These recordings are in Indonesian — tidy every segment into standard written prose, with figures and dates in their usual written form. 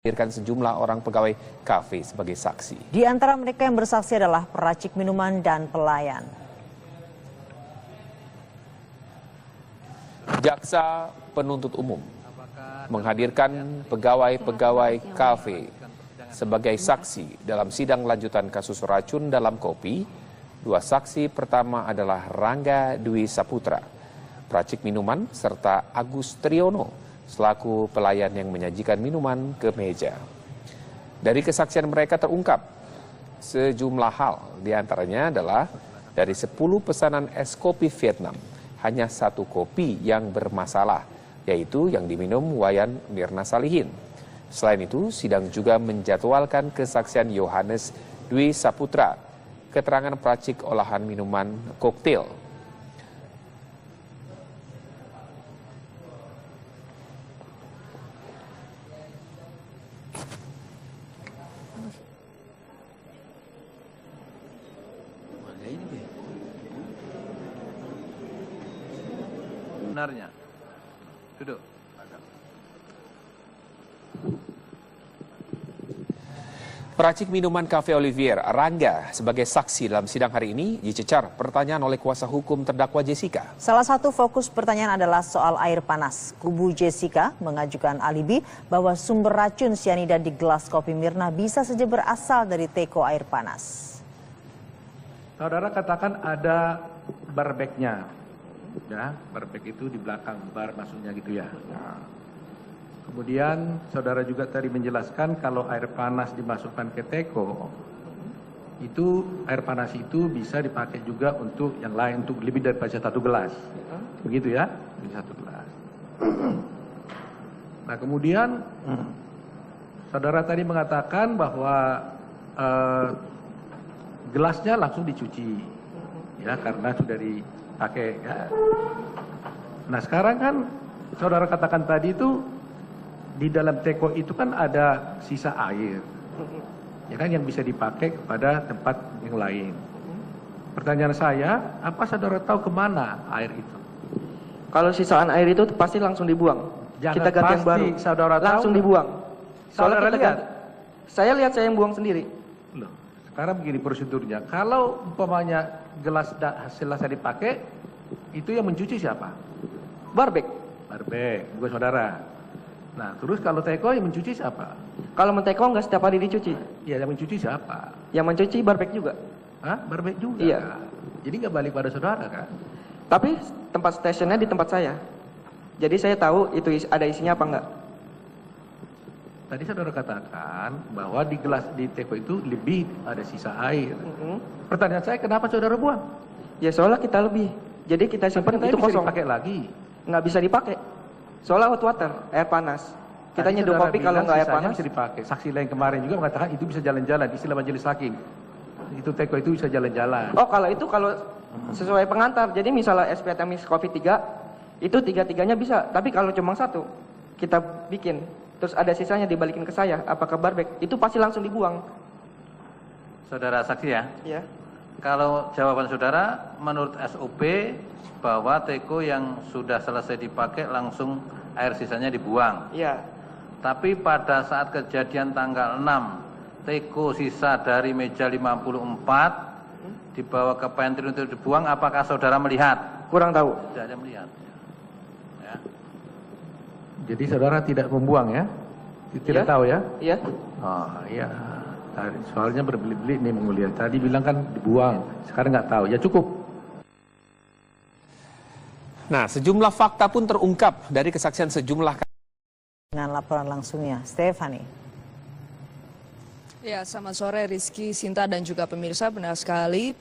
Hadirkan sejumlah orang pegawai kafe sebagai saksi. Di antara mereka yang bersaksi adalah peracik minuman dan pelayan. Jaksa penuntut umum menghadirkan pegawai-pegawai kafe sebagai saksi dalam sidang lanjutan kasus racun dalam kopi. Dua saksi pertama adalah Rangga Dwi Saputra, peracik minuman, serta Agus Triono selaku pelayan yang menyajikan minuman ke meja. Dari kesaksian mereka terungkap sejumlah hal, diantaranya adalah dari 10 pesanan es kopi Vietnam, hanya 1 kopi yang bermasalah, yaitu yang diminum Wayan Mirna Salihin. Selain itu, sidang juga menjadwalkan kesaksian Yohanes Dwi Saputra, keterangan peracik olahan minuman koktail. Sebenarnya, duduk. Peracik minuman Cafe Olivier, Rangga, sebagai saksi dalam sidang hari ini dicecar pertanyaan oleh kuasa hukum terdakwa Jessica. Salah satu fokus pertanyaan adalah soal air panas. Kubu Jessica mengajukan alibi bahwa sumber racun sianida di gelas kopi Mirna bisa saja berasal dari teko air panas. Saudara katakan ada barbeknya. Ya, barbek itu di belakang bar maksudnya gitu ya. Nah, kemudian saudara juga tadi menjelaskan kalau air panas dimasukkan ke teko, itu air panas itu bisa dipakai juga untuk yang lain, untuk lebih daripada 1 gelas. Begitu ya, lebih 1 gelas. Nah kemudian saudara tadi mengatakan bahwa gelasnya langsung dicuci, ya karena sudah dipakai. Ya. Nah sekarang kan saudara katakan tadi itu di dalam teko itu kan ada sisa air, ya kan, yang bisa dipakai kepada tempat yang lain. Pertanyaan saya, apa saudara tahu kemana air itu? Kalau sisaan air itu pasti langsung dibuang. Jangan kita ganti yang baru. Saudara langsung tahu, dibuang. Saudara lihat? Saya lihat, saya yang buang sendiri. Loh, sekarang begini prosedurnya. Kalau umpamanya gelas selesai dipakai, itu yang mencuci siapa? Barbek. Barbek, bukan saudara. Nah, terus kalau teko yang mencuci siapa? Kalau menteko nggak setiap hari dicuci. Iya, yang mencuci siapa? Yang mencuci barbek juga. Hah? Barbek juga? Iya. Jadi nggak balik pada saudara kan? Tapi tempat stationnya di tempat saya. Jadi saya tahu itu ada isinya apa enggak. Tadi saudara katakan bahwa di gelas di teko itu lebih ada sisa air. Pertanyaan saya, kenapa saudara buang? Ya soalnya kita lebih. Jadi kita simpan itu bisa kosong. dipakai lagi. Nggak bisa dipakai. Soalnya hot water, air panas. Kita nyeduh kopi kalau nggak air panas. Bisa dipakai. Saksi lain kemarin juga mengatakan itu bisa jalan-jalan. Istilah majelis hakim. Itu teko itu bisa jalan-jalan. Oh kalau itu kalau sesuai pengantar. Jadi misalnya SPT Mix Coffee 3, itu 3-3-nya bisa. Tapi kalau cuma 1, kita bikin. Terus ada sisanya dibalikin ke saya. Apakah barbek? Itu pasti langsung dibuang. Saudara saksi ya? Iya. Kalau jawaban saudara menurut SOP bahwa teko yang sudah selesai dipakai langsung air sisanya dibuang. Iya. Tapi pada saat kejadian tanggal 6, teko sisa dari meja 54 dibawa ke pantry untuk dibuang, apakah saudara melihat? Kurang tahu. Tidak ada melihat. Ya. Jadi saudara tidak membuang ya? Tidak tahu ya? Iya. Oh iya. Soalnya berbelit-belit nih menguliah. Tadi bilang kan dibuang, sekarang nggak tahu. Ya cukup. Nah, sejumlah fakta pun terungkap dari kesaksian sejumlah. Dengan laporan langsungnya, Stefani. Ya, selamat sore Rizky, Sinta dan juga pemirsa. Benar sekali,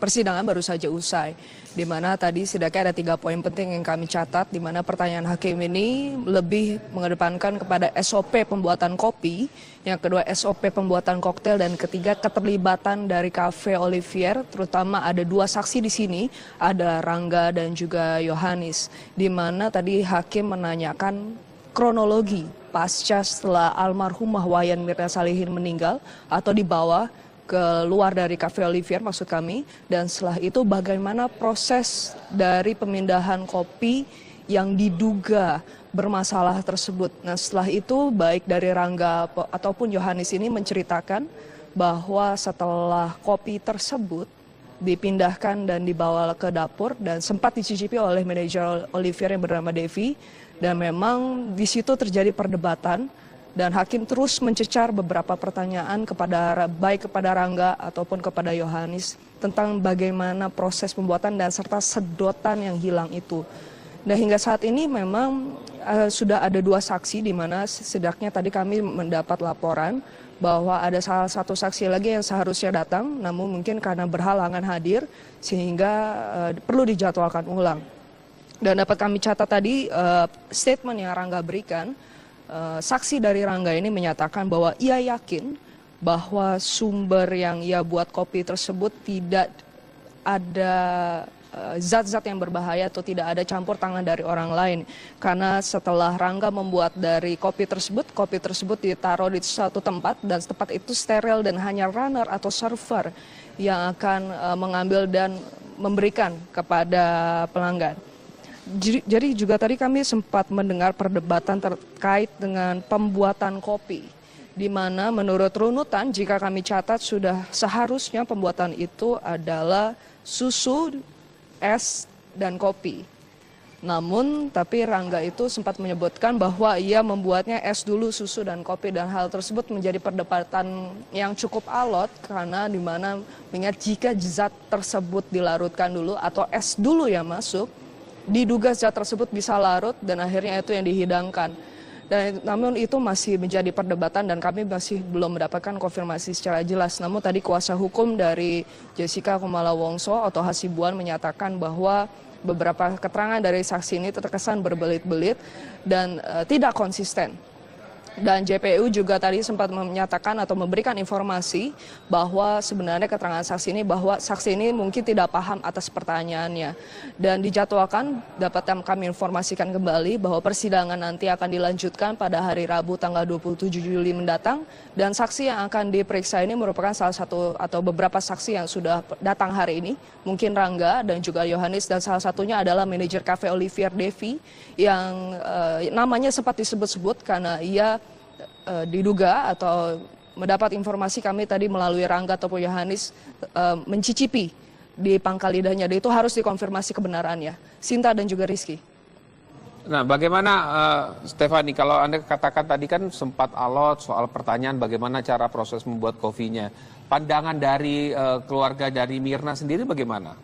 persidangan baru saja usai. Di mana tadi setidaknya ada 3 poin penting yang kami catat, di mana pertanyaan hakim ini lebih mengedepankan kepada SOP pembuatan kopi, yang kedua SOP pembuatan koktail, dan ketiga keterlibatan dari Cafe Olivier, terutama ada 2 saksi di sini, ada Rangga dan juga Yohanes, di mana tadi hakim menanyakan kronologi pasca setelah almarhumah Wayan Mirna Salihin meninggal atau dibawa keluar dari Cafe Olivier maksud kami, dan setelah itu bagaimana proses dari pemindahan kopi yang diduga bermasalah tersebut. Nah, setelah itu baik dari Rangga ataupun Yohanis ini menceritakan bahwa setelah kopi tersebut dipindahkan dan dibawa ke dapur dan sempat dicicipi oleh manajer Olivier yang bernama Devi, dan memang di situ terjadi perdebatan dan hakim terus mencecar beberapa pertanyaan baik kepada Rangga ataupun kepada Yohanis tentang bagaimana proses pembuatan dan serta sedotan yang hilang itu. Dan hingga saat ini memang sudah ada 2 saksi, di mana setidaknya tadi kami mendapat laporan bahwa ada salah satu saksi lagi yang seharusnya datang, namun mungkin karena berhalangan hadir sehingga perlu dijadwalkan ulang. Dan dapat kami catat tadi statement yang Rangga berikan, saksi dari Rangga ini menyatakan bahwa ia yakin bahwa sumber yang ia buat kopi tersebut tidak ada zat-zat yang berbahaya atau tidak ada campur tangan dari orang lain. Karena setelah Rangga membuat dari kopi tersebut ditaruh di suatu tempat dan tempat itu steril dan hanya runner atau server yang akan mengambil dan memberikan kepada pelanggan. Jadi juga tadi kami sempat mendengar perdebatan terkait dengan pembuatan kopi, di mana menurut runutan jika kami catat sudah seharusnya pembuatan itu adalah susu, es, dan kopi. Namun tapi Rangga itu sempat menyebutkan bahwa ia membuatnya es dulu, susu, dan kopi, dan hal tersebut menjadi perdebatan yang cukup alot karena di mana mengingat jika zat tersebut dilarutkan dulu atau es dulu yang masuk, diduga zat tersebut bisa larut dan akhirnya itu yang dihidangkan. Dan namun itu masih menjadi perdebatan dan kami masih belum mendapatkan konfirmasi secara jelas. Namun tadi kuasa hukum dari Jessica Kumala Wongso atau Hasibuan menyatakan bahwa beberapa keterangan dari saksi ini terkesan berbelit-belit dan tidak konsisten. Dan JPU juga tadi sempat menyatakan atau memberikan informasi bahwa sebenarnya keterangan saksi ini bahwa saksi ini mungkin tidak paham atas pertanyaannya. Dan dijadwalkan, dapat kami informasikan kembali bahwa persidangan nanti akan dilanjutkan pada hari Rabu tanggal 27 Juli mendatang. Dan saksi yang akan diperiksa ini merupakan salah satu atau beberapa saksi yang sudah datang hari ini. Mungkin Rangga dan juga Yohanis, dan salah satunya adalah manajer kafe Olivier Devi yang namanya sempat disebut-sebut karena ia diduga atau mendapat informasi kami tadi melalui Rangga ataupun Yohanis mencicipi di pangkal lidahnya. Dan itu harus dikonfirmasi kebenarannya. Sinta dan juga Rizky. Nah, bagaimana Stefani, kalau Anda katakan tadi kan sempat alot soal pertanyaan bagaimana cara proses membuat kopinya. Pandangan dari keluarga dari Mirna sendiri bagaimana?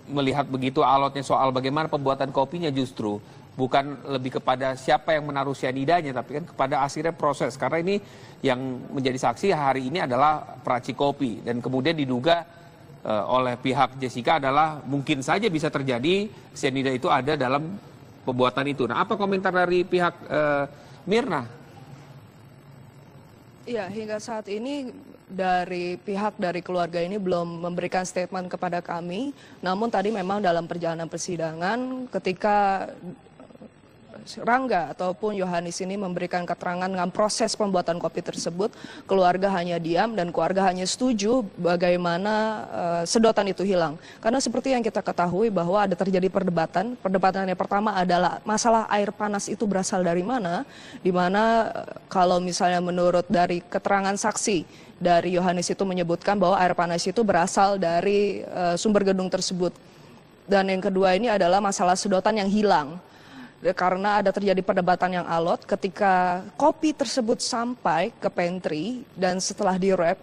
Melihat begitu alotnya soal bagaimana pembuatan kopinya, justru bukan lebih kepada siapa yang menaruh cyanidanya, tapi kan kepada akhirnya proses. Karena ini yang menjadi saksi hari ini adalah peracik kopi. Dan kemudian diduga oleh pihak Jessica adalah mungkin saja bisa terjadi cyanida itu ada dalam pembuatan itu. Nah, apa komentar dari pihak Mirna? Iya, hingga saat ini dari pihak dari keluarga ini belum memberikan statement kepada kami. Namun tadi memang dalam perjalanan persidangan ketika Rangga ataupun Yohanis ini memberikan keterangan dengan proses pembuatan kopi tersebut, keluarga hanya diam dan keluarga hanya setuju bagaimana sedotan itu hilang. Karena seperti yang kita ketahui bahwa ada terjadi perdebatan. Perdebatan yang pertama adalah masalah air panas itu berasal dari mana, di mana kalau misalnya menurut dari keterangan saksi dari Yohanis itu menyebutkan bahwa air panas itu berasal dari sumber gedung tersebut. Dan yang kedua ini adalah masalah sedotan yang hilang. Karena ada terjadi perdebatan yang alot ketika kopi tersebut sampai ke pantry dan setelah di-wrap,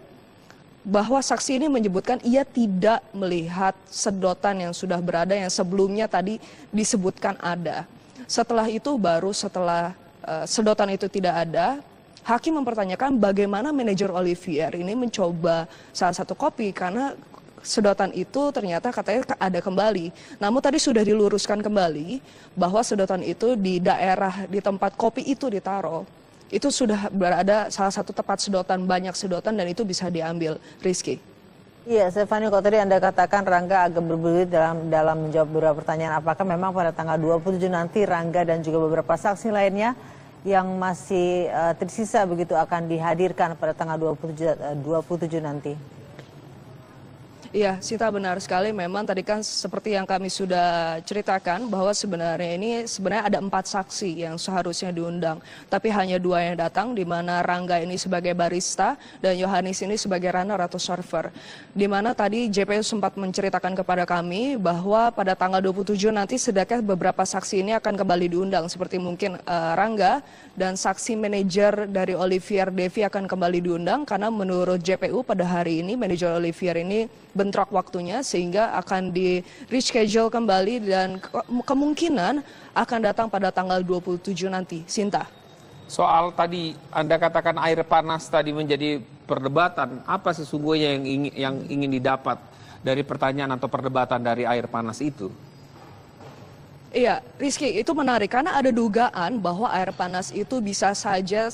bahwa saksi ini menyebutkan ia tidak melihat sedotan yang sudah berada yang sebelumnya tadi disebutkan ada. Setelah itu baru setelah sedotan itu tidak ada, hakim mempertanyakan bagaimana manajer Olivier ini mencoba salah satu kopi karena sedotan itu ternyata katanya ada kembali. Namun tadi sudah diluruskan kembali bahwa sedotan itu di daerah di tempat kopi itu ditaruh. Itu sudah berada salah satu tempat sedotan, banyak sedotan, dan itu bisa diambil. Rizky. Iya, Stefani, kalau tadi Anda katakan Rangga agak berbelit dalam menjawab beberapa pertanyaan, apakah memang pada tanggal 27 nanti Rangga dan juga beberapa saksi lainnya yang masih tersisa begitu akan dihadirkan pada tanggal 27 nanti? Iya, Sinta, benar sekali. Memang tadi kan seperti yang kami sudah ceritakan bahwa sebenarnya ada 4 saksi yang seharusnya diundang, tapi hanya 2 yang datang, di mana Rangga ini sebagai barista dan Yohanis ini sebagai runner atau server. Di mana tadi JPU sempat menceritakan kepada kami bahwa pada tanggal 27 nanti setidaknya beberapa saksi ini akan kembali diundang, seperti mungkin Rangga dan saksi manajer dari Olivier Devi akan kembali diundang karena menurut JPU pada hari ini manajer Olivier ini bentrok waktunya sehingga akan di reschedule kembali dan kemungkinan akan datang pada tanggal 27 nanti. Sinta. Soal tadi Anda katakan air panas tadi menjadi perdebatan, apa sesungguhnya yang ingin didapat dari pertanyaan atau perdebatan dari air panas itu? Iya, Rizky, itu menarik karena ada dugaan bahwa air panas itu bisa saja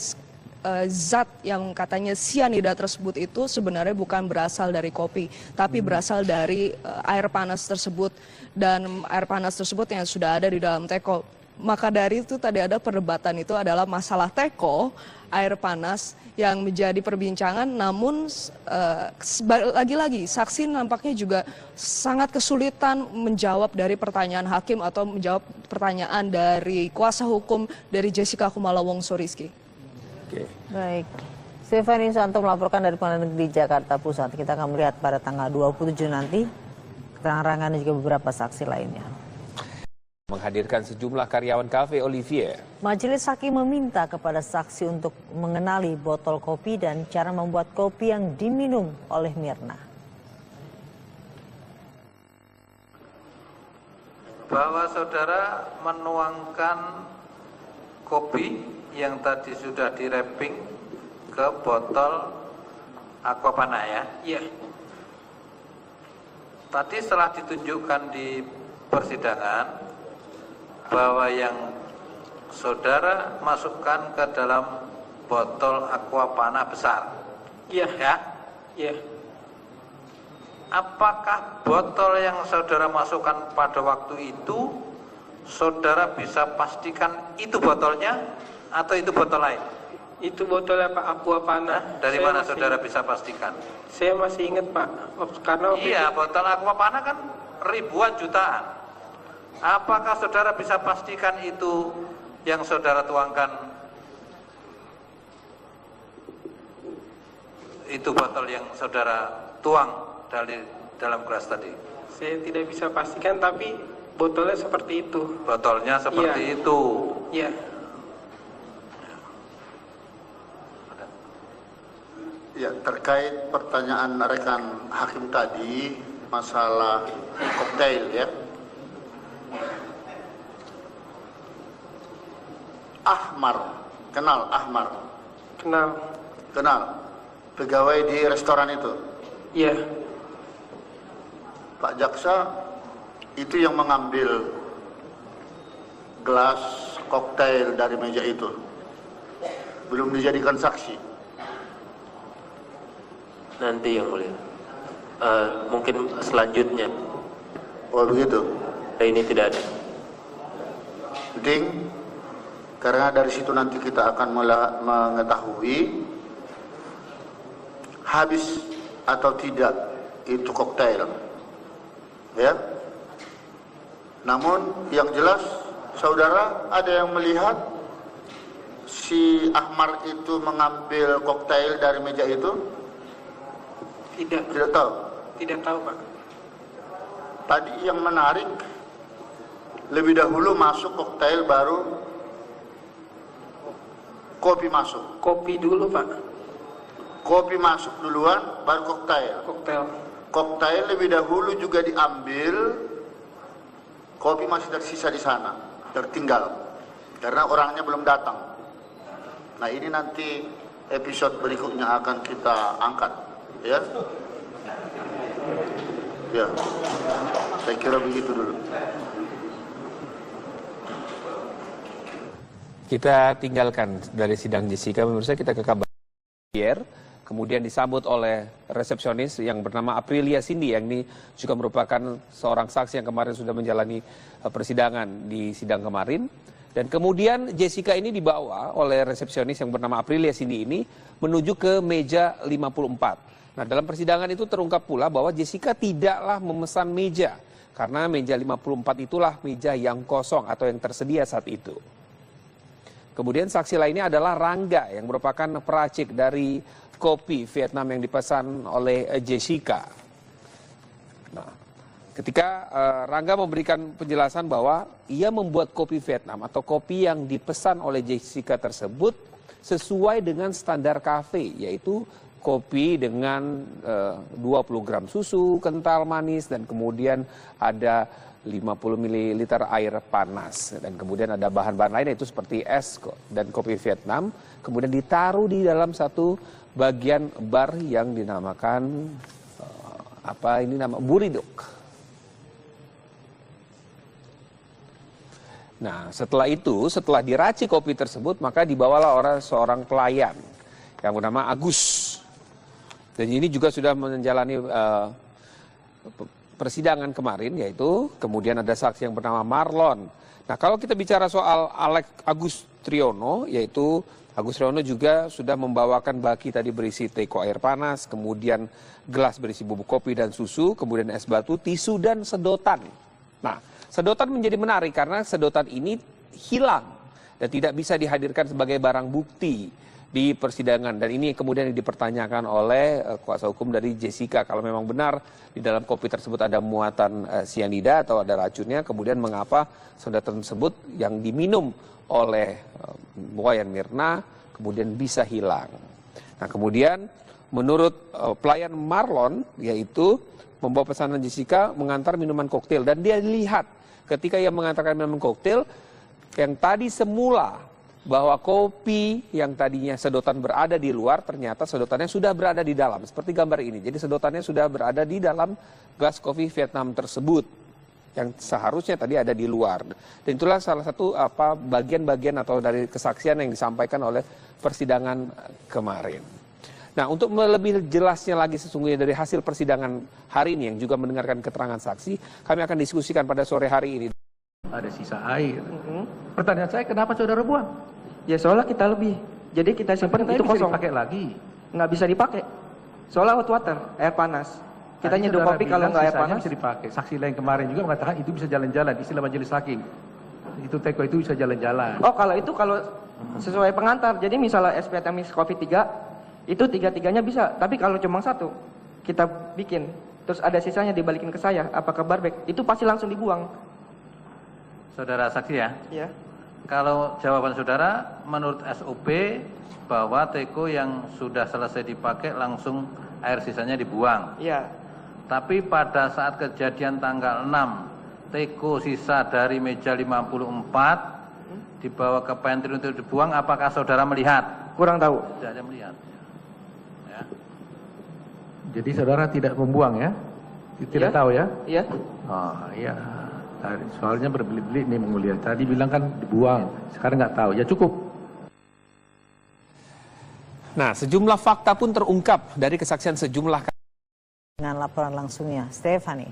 zat yang katanya sianida tersebut itu sebenarnya bukan berasal dari kopi, tapi berasal dari air panas tersebut, dan air panas tersebut yang sudah ada di dalam teko. Maka dari itu tadi ada perdebatan itu adalah masalah teko, air panas yang menjadi perbincangan, namun lagi-lagi saksi nampaknya juga sangat kesulitan menjawab dari pertanyaan hakim atau menjawab pertanyaan dari kuasa hukum dari Jessica Kumala Wongso. Rizky. Oke. Baik, Stephanie Susanto melaporkan dari Pengadilan Negeri Jakarta Pusat. Kita akan melihat pada tanggal 27 nanti keterangan Rangga dan juga beberapa saksi lainnya. Menghadirkan sejumlah karyawan kafe Olivier. Majelis Hakim meminta kepada saksi untuk mengenali botol kopi dan cara membuat kopi yang diminum oleh Mirna. Bahwa saudara menuangkan kopi yang tadi sudah di-wrapping ke botol Aquapana ya? Iya. Tadi setelah ditunjukkan di persidangan bahwa yang saudara masukkan ke dalam botol Aquapana besar. Iya. Ya? Iya. Apakah botol yang saudara masukkan pada waktu itu saudara bisa pastikan itu botolnya atau itu botol lain? Itu botolnya Pak Aquapana. Dari mana saudara bisa pastikan? Saya masih ingat Pak, karena iya, botol Aquapana kan ribuan jutaan. Apakah saudara bisa pastikan itu yang saudara tuangkan itu botol yang saudara tuang dari dalam gelas tadi? Saya tidak bisa pastikan, tapi botolnya seperti itu. Botolnya seperti itu. Iya. Ya, terkait pertanyaan rekan hakim tadi masalah koktail ya. Ahmar, kenal Ahmar? Kenal. Kenal. Pegawai di restoran itu. Iya. Pak Jaksa itu yang mengambil gelas koktail dari meja itu. Belum dijadikan saksi. Nanti yang mulia, mungkin selanjutnya. Oh begitu. Ini tidak ada. Penting, karena dari situ nanti kita akan mengetahui habis atau tidak itu koktail, ya. Namun yang jelas, saudara ada yang melihat si Ahmar itu mengambil koktail dari meja itu? Tidak. Tidak tahu? Tidak tahu Pak. Tadi yang menarik, lebih dahulu masuk koktail baru kopi masuk. Kopi dulu Pak. Kopi masuk duluan baru koktail. Koktail. Koktail lebih dahulu juga diambil, kopi masih tersisa di sana, tertinggal karena orangnya belum datang. Nah ini nanti episode berikutnya akan kita angkat, ya. Ya, saya kira begitu dulu. Kita tinggalkan dari sidang Jessica, pemirsa, kita ke kabar Pierre. Kemudian disambut oleh resepsionis yang bernama Aprilia Cindy, yang ini juga merupakan seorang saksi yang kemarin sudah menjalani persidangan di sidang kemarin. Dan kemudian Jessica ini dibawa oleh resepsionis yang bernama Aprilia Cindy ini menuju ke meja 54. Nah, dalam persidangan itu terungkap pula bahwa Jessica tidaklah memesan meja karena meja 54 itulah meja yang kosong atau yang tersedia saat itu. Kemudian saksi lainnya adalah Rangga yang merupakan peracik dari kopi Vietnam yang dipesan oleh Jessica. Nah, ketika Rangga memberikan penjelasan bahwa ia membuat kopi Vietnam atau kopi yang dipesan oleh Jessica tersebut sesuai dengan standar kafe, yaitu kopi dengan 20 gram susu kental manis dan kemudian ada 50 ml air panas dan kemudian ada bahan-bahan lain yaitu seperti es dan kopi Vietnam kemudian ditaruh di dalam satu bagian bar yang dinamakan buridok. Nah, setelah diracik kopi tersebut maka dibawalah seorang pelayan yang bernama Agus. Dan ini juga sudah menjalani persidangan kemarin, yaitu kemudian ada saksi yang bernama Marlon. Nah, kalau kita bicara soal Agus Triono, yaitu Agus Triono juga sudah membawakan baki tadi berisi teko air panas, kemudian gelas berisi bubuk kopi dan susu, kemudian es batu, tisu, dan sedotan. Nah, sedotan menjadi menarik karena sedotan ini hilang dan tidak bisa dihadirkan sebagai barang bukti di persidangan dan ini kemudian dipertanyakan oleh kuasa hukum dari Jessica kalau memang benar di dalam kopi tersebut ada muatan sianida atau ada racunnya, kemudian mengapa sedotan tersebut yang diminum oleh Wayan Mirna kemudian bisa hilang. Nah, kemudian menurut pelayan Marlon yaitu membawa pesanan Jessica mengantar minuman koktail dan dia lihat ketika ia mengantarkan minuman koktail yang tadi semula bahwa kopi yang tadinya sedotan berada di luar, ternyata sedotannya sudah berada di dalam, seperti gambar ini. Jadi sedotannya sudah berada di dalam gelas kopi Vietnam tersebut, yang seharusnya tadi ada di luar. Dan itulah salah satu bagian-bagian atau dari kesaksian yang disampaikan oleh persidangan kemarin. Nah, untuk lebih jelasnya lagi sesungguhnya dari hasil persidangan hari ini yang juga mendengarkan keterangan saksi, kami akan diskusikan pada sore hari ini. Ada sisa air. Pertanyaan saya, kenapa saudara buang? Ya soalnya kita lebih. Jadi kita simpan itu kosong. Bisa dipakai lagi? Nggak bisa dipakai. Soalnya hot water, air panas. Kita nyeduh kopi kalau nggak air panas. Bisa dipakai. Saksi lain kemarin juga mengatakan itu bisa jalan-jalan. Istilah majelis hakim. Itu teko itu bisa jalan-jalan. Oh, kalau sesuai pengantar. Jadi misalnya SPT Mix Coffee 3, itu 3-3-nya bisa. Tapi kalau cuma satu, kita bikin. Terus ada sisanya dibalikin ke saya. Apakah barbek? Itu pasti langsung dibuang. Saudara saksi ya? Iya. Kalau jawaban saudara menurut SOP bahwa teko yang sudah selesai dipakai langsung air sisanya dibuang. Iya. Tapi pada saat kejadian tanggal 6 teko sisa dari meja 54 dibawa ke pantry untuk dibuang, apakah saudara melihat? Kurang tahu. Tidak ada melihat. Ya. Jadi saudara tidak membuang ya? Tidak tahu ya? Iya. Oh iya. Soalnya berbelit-belit nih menguliah. Tadi bilang kan dibuang, sekarang nggak tahu. Ya cukup. Nah, sejumlah fakta pun terungkap dari kesaksian sejumlah. Dengan laporan langsungnya, Stefani.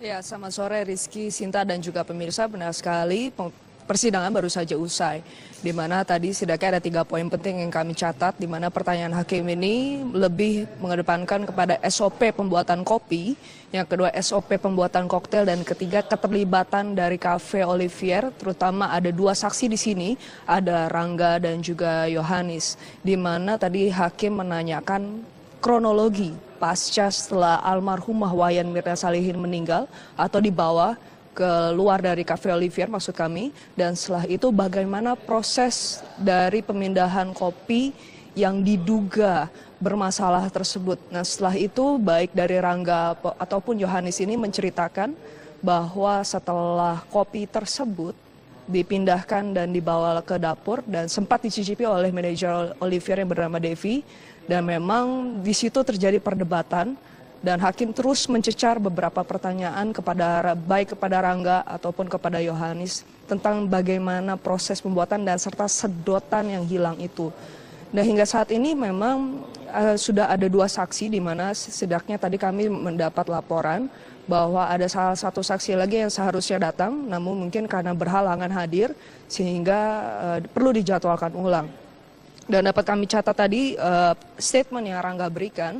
Ya, selamat sore Rizky, Sinta dan juga pemirsa. Benar sekali, persidangan baru saja usai, di mana tadi setidaknya ada 3 poin penting yang kami catat, di mana pertanyaan hakim ini lebih mengedepankan kepada SOP pembuatan kopi, yang kedua SOP pembuatan koktail, dan ketiga keterlibatan dari Cafe Olivier, terutama ada 2 saksi di sini, ada Rangga dan juga Yohanis, di mana tadi hakim menanyakan kronologi pasca setelah almarhumah Wayan Mirna Salihin meninggal atau dibawa keluar dari Cafe Olivier maksud kami, dan setelah itu bagaimana proses dari pemindahan kopi yang diduga bermasalah tersebut. Nah, setelah itu baik dari Rangga ataupun Yohanis ini menceritakan bahwa setelah kopi tersebut dipindahkan dan dibawa ke dapur dan sempat dicicipi oleh manajer Olivier yang bernama Devi, dan memang di situ terjadi perdebatan. Dan hakim terus mencecar beberapa pertanyaan baik kepada Rangga ataupun kepada Yohanis tentang bagaimana proses pembuatan dan serta sedotan yang hilang itu. Dan hingga saat ini memang sudah ada 2 saksi, di mana setidaknya tadi kami mendapat laporan bahwa ada salah satu saksi lagi yang seharusnya datang, namun mungkin karena berhalangan hadir sehingga perlu dijadwalkan ulang. Dan dapat kami catat tadi statement yang Rangga berikan,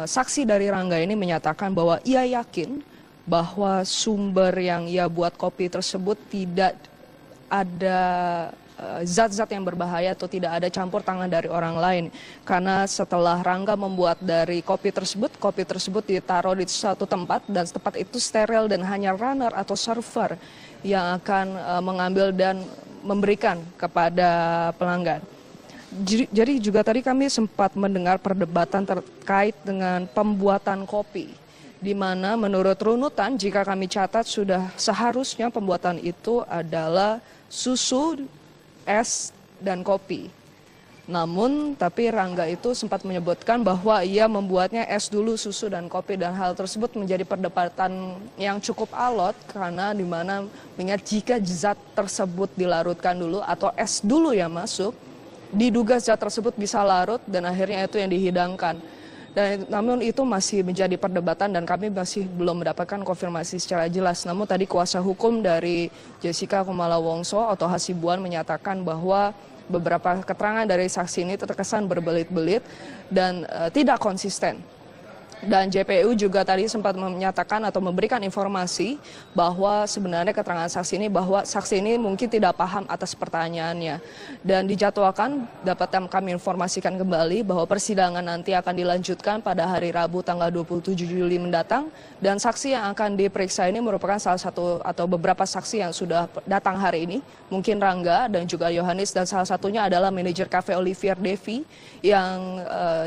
saksi dari Rangga ini menyatakan bahwa ia yakin bahwa sumber yang ia buat kopi tersebut tidak ada zat-zat yang berbahaya atau tidak ada campur tangan dari orang lain. Karena setelah Rangga membuat dari kopi tersebut ditaruh di satu tempat dan tempat itu steril dan hanya runner atau server yang akan mengambil dan memberikan kepada pelanggan. Jadi juga tadi kami sempat mendengar perdebatan terkait dengan pembuatan kopi, di mana menurut runutan jika kami catat sudah seharusnya pembuatan itu adalah susu, es, dan kopi. Namun tapi Rangga itu sempat menyebutkan bahwa ia membuatnya es dulu, susu, dan kopi, dan hal tersebut menjadi perdebatan yang cukup alot karena di mana mengingat jika zat tersebut dilarutkan dulu atau es dulu yang masuk, diduga zat tersebut bisa larut dan akhirnya itu yang dihidangkan. Dan namun itu masih menjadi perdebatan dan kami masih belum mendapatkan konfirmasi secara jelas. Namun tadi kuasa hukum dari Jessica Kumala Wongso atau Hasibuan menyatakan bahwa beberapa keterangan dari saksi ini terkesan berbelit-belit dan tidak konsisten. Dan JPU juga tadi sempat menyatakan atau memberikan informasi bahwa sebenarnya keterangan saksi ini bahwa saksi ini mungkin tidak paham atas pertanyaannya. Dan dijadwalkan dapat kami informasikan kembali bahwa persidangan nanti akan dilanjutkan pada hari Rabu tanggal 27 Juli mendatang. Dan saksi yang akan diperiksa ini merupakan salah satu atau beberapa saksi yang sudah datang hari ini. Mungkin Rangga dan juga Yohanis, dan salah satunya adalah manajer Cafe Olivier Devi yang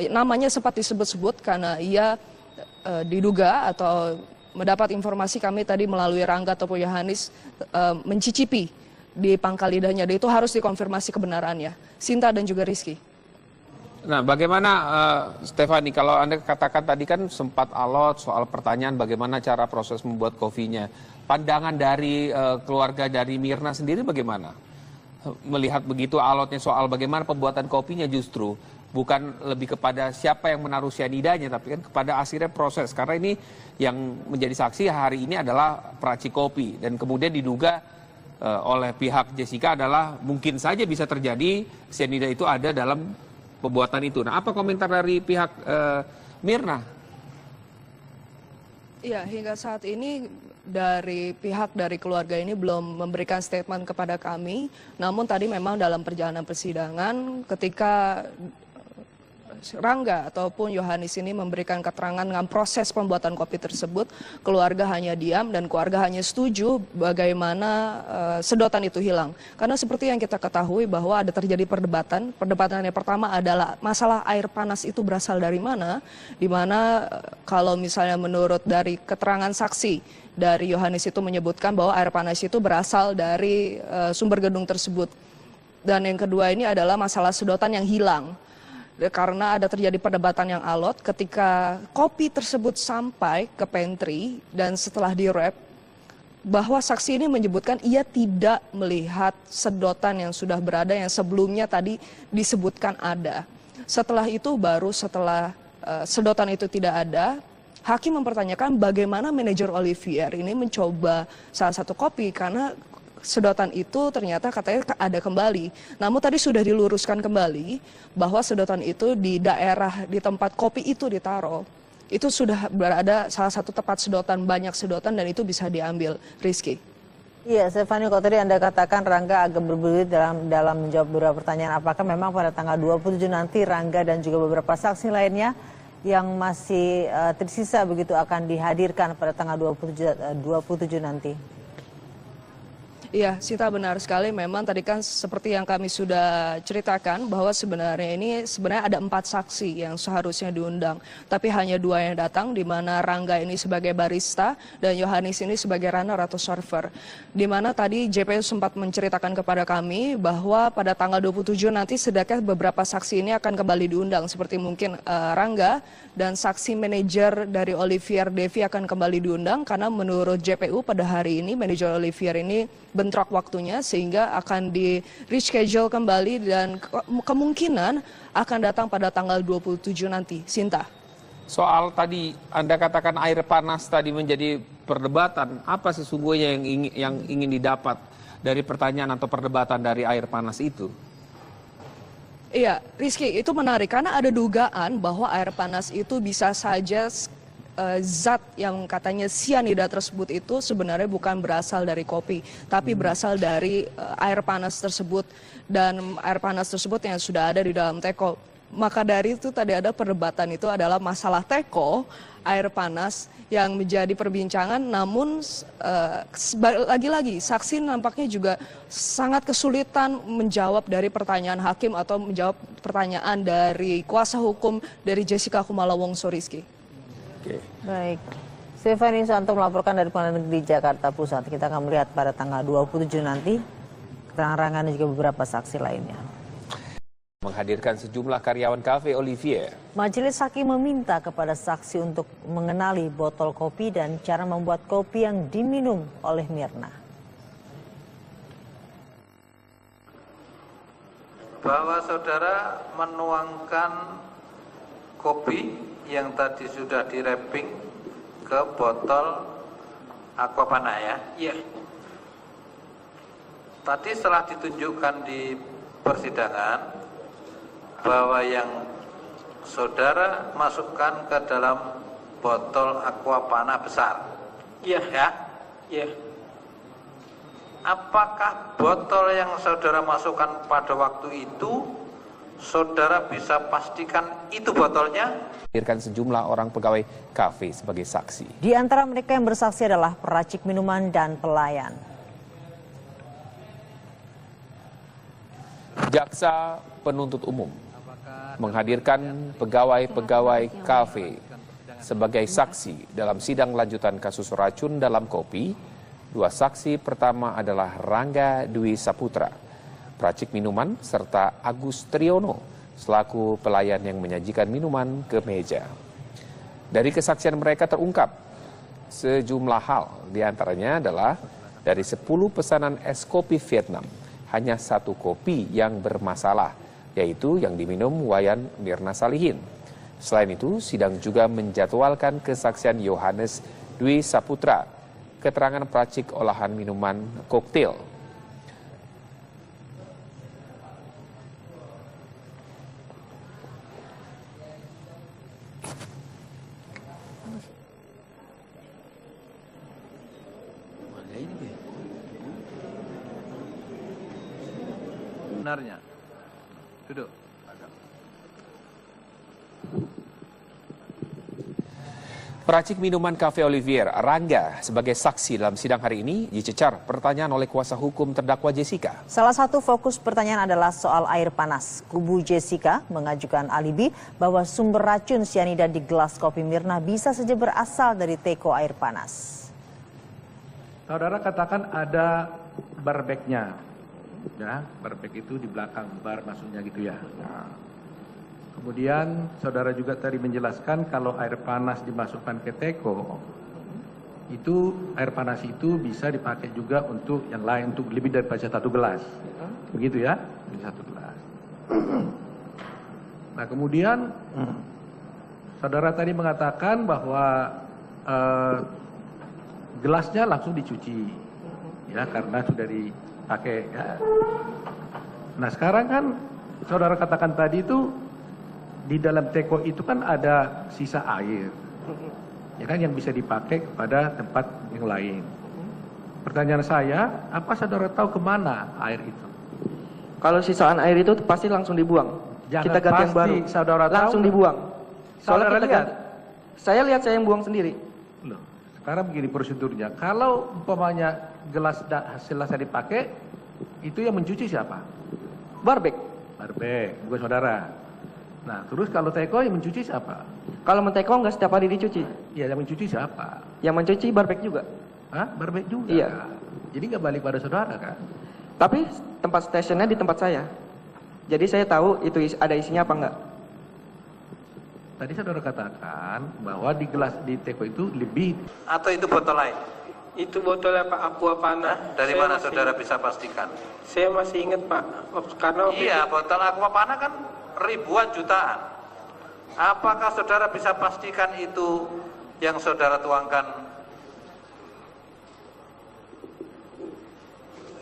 namanya sempat disebut-sebut karena ia diduga atau mendapat informasi kami tadi melalui Rangga ataupun Yohanis mencicipi di pangkal lidahnya. Dan itu harus dikonfirmasi kebenarannya. Sinta dan juga Rizky. Nah, bagaimana Stefani, kalau Anda katakan tadi kan sempat alot soal pertanyaan bagaimana cara proses membuat kopinya. Pandangan dari keluarga dari Mirna sendiri bagaimana? Melihat begitu alotnya soal bagaimana pembuatan kopinya, justru bukan lebih kepada siapa yang menaruh cyanidanya, tapi kan kepada akhirnya proses. Karena ini yang menjadi saksi hari ini adalah peracik kopi. Dan kemudian diduga oleh pihak Jessica adalah mungkin saja bisa terjadi cyanida itu ada dalam pembuatan itu. Nah, apa komentar dari pihak Mirna? Iya, hingga saat ini dari pihak dari keluarga ini belum memberikan statement kepada kami. Namun tadi memang dalam perjalanan persidangan ketika Rangga ataupun Yohanis ini memberikan keterangan dengan proses pembuatan kopi tersebut, keluarga hanya diam dan keluarga hanya setuju bagaimana sedotan itu hilang. Karena seperti yang kita ketahui bahwa ada terjadi perdebatan. Perdebatan yang pertama adalah masalah air panas itu berasal dari mana, di mana kalau misalnya menurut dari keterangan saksi dari Yohanis itu menyebutkan bahwa air panas itu berasal dari sumber gedung tersebut. Dan yang kedua ini adalah masalah sedotan yang hilang. Karena ada terjadi perdebatan yang alot ketika kopi tersebut sampai ke pantry dan setelah di-wrap, bahwa saksi ini menyebutkan ia tidak melihat sedotan yang sudah berada yang sebelumnya tadi disebutkan ada. Setelah itu baru setelah sedotan itu tidak ada, hakim mempertanyakan bagaimana manajer Olivier ini mencoba salah satu kopi karena sedotan itu ternyata katanya ada kembali. Namun tadi sudah diluruskan kembali bahwa sedotan itu di daerah di tempat kopi itu ditaruh. Itu sudah berada salah satu tempat sedotan, banyak sedotan dan itu bisa diambil. Rizky. Iya, Stefani, kalau tadi Anda katakan Rangga agak berbelit dalam menjawab beberapa pertanyaan. Apakah memang pada tanggal 27 nanti Rangga dan juga beberapa saksi lainnya yang masih tersisa begitu akan dihadirkan pada tanggal 27 nanti? Iya, Sinta, benar sekali. Memang tadi kan seperti yang kami sudah ceritakan bahwa sebenarnya ada 4 saksi yang seharusnya diundang. Tapi hanya 2 yang datang, di mana Rangga ini sebagai barista dan Yohanis ini sebagai runner atau server. Di mana tadi JPU sempat menceritakan kepada kami bahwa pada tanggal 27 nanti sedangkan beberapa saksi ini akan kembali diundang. Seperti mungkin Rangga dan saksi manajer dari Olivier Devi akan kembali diundang karena menurut JPU pada hari ini manajer Olivier ini bentrok waktunya sehingga akan di reschedule kembali dan kemungkinan akan datang pada tanggal 27 nanti. Sinta. Soal tadi Anda katakan air panas tadi menjadi perdebatan, apa sesungguhnya yang ingin didapat dari pertanyaan atau perdebatan dari air panas itu? Iya, Rizky, itu menarik karena ada dugaan bahwa air panas itu bisa saja zat yang katanya sianida tersebut itu sebenarnya bukan berasal dari kopi, tapi berasal dari air panas tersebut, dan air panas tersebut yang sudah ada di dalam teko. Maka dari itu tadi ada perdebatan, itu adalah masalah teko, air panas yang menjadi perbincangan, namun lagi-lagi saksi nampaknya juga sangat kesulitan menjawab dari pertanyaan hakim atau menjawab pertanyaan dari kuasa hukum dari Jessica Kumala Wongso, Rizky. Baik, Stephanie Susanto melaporkan dari Pengadilan Negeri Jakarta Pusat. Kita akan melihat pada tanggal 27 nanti keterangan Rangga dan juga beberapa saksi lainnya. Menghadirkan sejumlah karyawan Cafe Olivier. Majelis Hakim meminta kepada saksi untuk mengenali botol kopi dan cara membuat kopi yang diminum oleh Mirna. Bahwa saudara menuangkan kopi yang tadi sudah di-wrapping ke botol Aquapana ya? Iya. Tadi setelah ditunjukkan di persidangan bahwa yang saudara masukkan ke dalam botol Aquapana besar. Iya. Ya? Iya. Apakah botol yang saudara masukkan pada waktu itu saudara bisa pastikan itu botolnya? Hadirkan sejumlah orang pegawai kafe sebagai saksi. Di antara mereka yang bersaksi adalah peracik minuman dan pelayan. Jaksa penuntut umum menghadirkan pegawai-pegawai kafe sebagai saksi dalam sidang lanjutan kasus racun dalam kopi. Dua saksi pertama adalah Rangga Dwi Saputra, peracik minuman, serta Agus Triono selaku pelayan yang menyajikan minuman ke meja. Dari kesaksian mereka terungkap sejumlah hal, diantaranya adalah dari 10 pesanan es kopi Vietnam, hanya 1 kopi yang bermasalah, yaitu yang diminum Wayan Mirna Salihin. Selain itu, sidang juga menjadwalkan kesaksian Yohanes Dwi Saputra, keterangan peracik olahan minuman koktail. Sebenarnya duduk. Peracik minuman Cafe Olivier, Rangga, sebagai saksi dalam sidang hari ini dicecar pertanyaan oleh kuasa hukum terdakwa Jessica. Salah satu fokus pertanyaan adalah soal air panas. Kubu Jessica mengajukan alibi bahwa sumber racun sianida di gelas kopi Mirna bisa saja berasal dari teko air panas. Saudara katakan ada barbeknya, ya, barbek itu di belakang bar maksudnya gitu ya. Nah, kemudian saudara juga tadi menjelaskan kalau air panas dimasukkan ke teko, itu air panas itu bisa dipakai juga untuk yang lain, untuk lebih daripada 1 gelas, begitu ya, lebih 1 gelas. Nah kemudian saudara tadi mengatakan bahwa gelasnya langsung dicuci, ya karena sudah dipakai. Ya. Nah sekarang kan saudara katakan tadi itu di dalam teko itu kan ada sisa air, ya kan, yang bisa dipakai kepada tempat yang lain. Pertanyaan saya, apa saudara tahu kemana air itu? Kalau sisaan air itu pasti langsung dibuang. Jangan kita ganti yang pasti baru. saudara tahu. Langsung dibuang. Saudara kita lihat? Saya lihat, saya yang buang sendiri. Loh, sekarang begini prosedurnya. Kalau umpamanya gelas selesai dipakai, itu yang mencuci siapa? Barbek. Barbek, bukan saudara. Nah, terus kalau teko yang mencuci siapa? Kalau menteko nggak setiap hari dicuci. Ya, yang mencuci siapa? Yang mencuci barbek juga. Hah? Barbek juga? Iya. Jadi nggak balik pada saudara kan? Tapi tempat stationnya di tempat saya. Jadi saya tahu itu ada isinya apa enggak. Tadi saudara katakan bahwa di gelas di teko itu lebih. Atau itu botol lain? Itu botolnya Pak Aquapana. Dari mana saudara bisa pastikan? Saya masih ingat Pak, karena Iya, botol Aquapana kan ribuan jutaan. Apakah saudara bisa pastikan itu yang saudara tuangkan,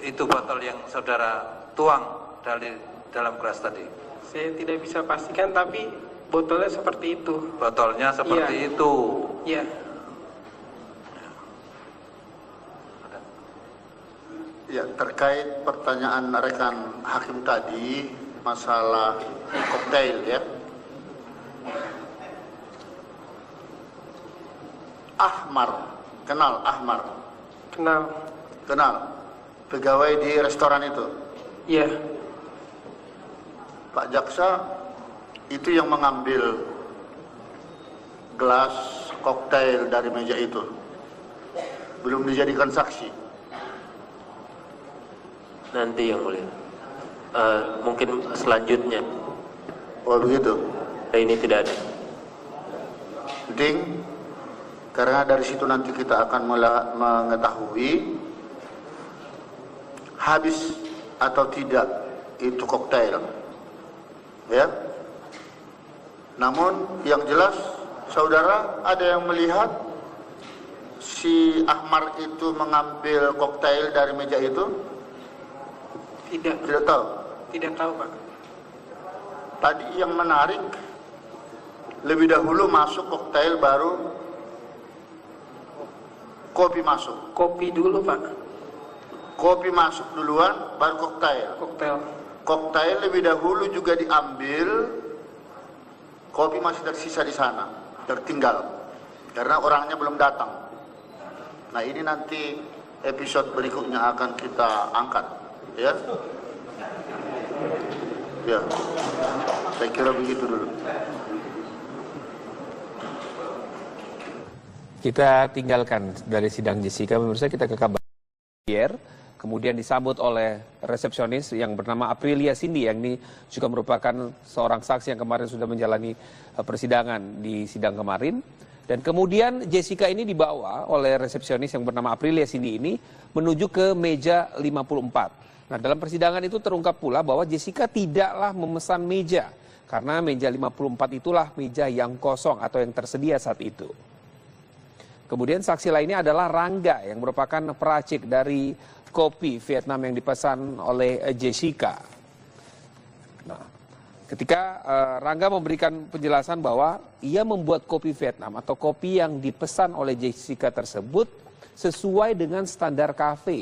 itu botol yang saudara tuang dari dalam gelas tadi? Saya tidak bisa pastikan, tapi botolnya seperti itu. Botolnya seperti itu. Iya. Ya, terkait pertanyaan rekan hakim tadi masalah koktail ya. Ahmar, kenal Ahmar? Kenal. Kenal. Pegawai di restoran itu. Iya. Pak Jaksa itu yang mengambil gelas koktail dari meja itu. Belum dijadikan saksi. Nanti yang mulia. Mungkin selanjutnya. Oh begitu. Ini tidak ada. Penting, karena dari situ nanti kita akan mengetahui habis atau tidak itu koktail. Ya. Namun yang jelas, saudara ada yang melihat si Ahmar itu mengambil koktail dari meja itu? Tidak. Tidak tahu? Tidak tahu, Pak. Tadi yang menarik, lebih dahulu masuk koktail baru kopi masuk. Kopi dulu, Pak. Kopi masuk duluan, baru koktail. Koktail. Koktail lebih dahulu juga diambil, kopi masih tersisa di sana, tertinggal. Karena orangnya belum datang. Nah ini nanti episode berikutnya akan kita angkat. Ya, ya, saya kira begitu dulu. Kita tinggalkan dari sidang Jessica, pemirsa, kita ke kabar Pierre, kemudian disambut oleh resepsionis yang bernama Aprilia Cindy, yang ini juga merupakan seorang saksi yang kemarin sudah menjalani persidangan di sidang kemarin. Dan kemudian Jessica ini dibawa oleh resepsionis yang bernama Aprilia Cindy ini menuju ke meja 54. Nah, dalam persidangan itu terungkap pula bahwa Jessica tidaklah memesan meja, karena meja 54 itulah meja yang kosong atau yang tersedia saat itu. Kemudian saksi lainnya adalah Rangga yang merupakan peracik dari kopi Vietnam yang dipesan oleh Jessica. Nah, ketika Rangga memberikan penjelasan bahwa ia membuat kopi Vietnam atau kopi yang dipesan oleh Jessica tersebut sesuai dengan standar kafe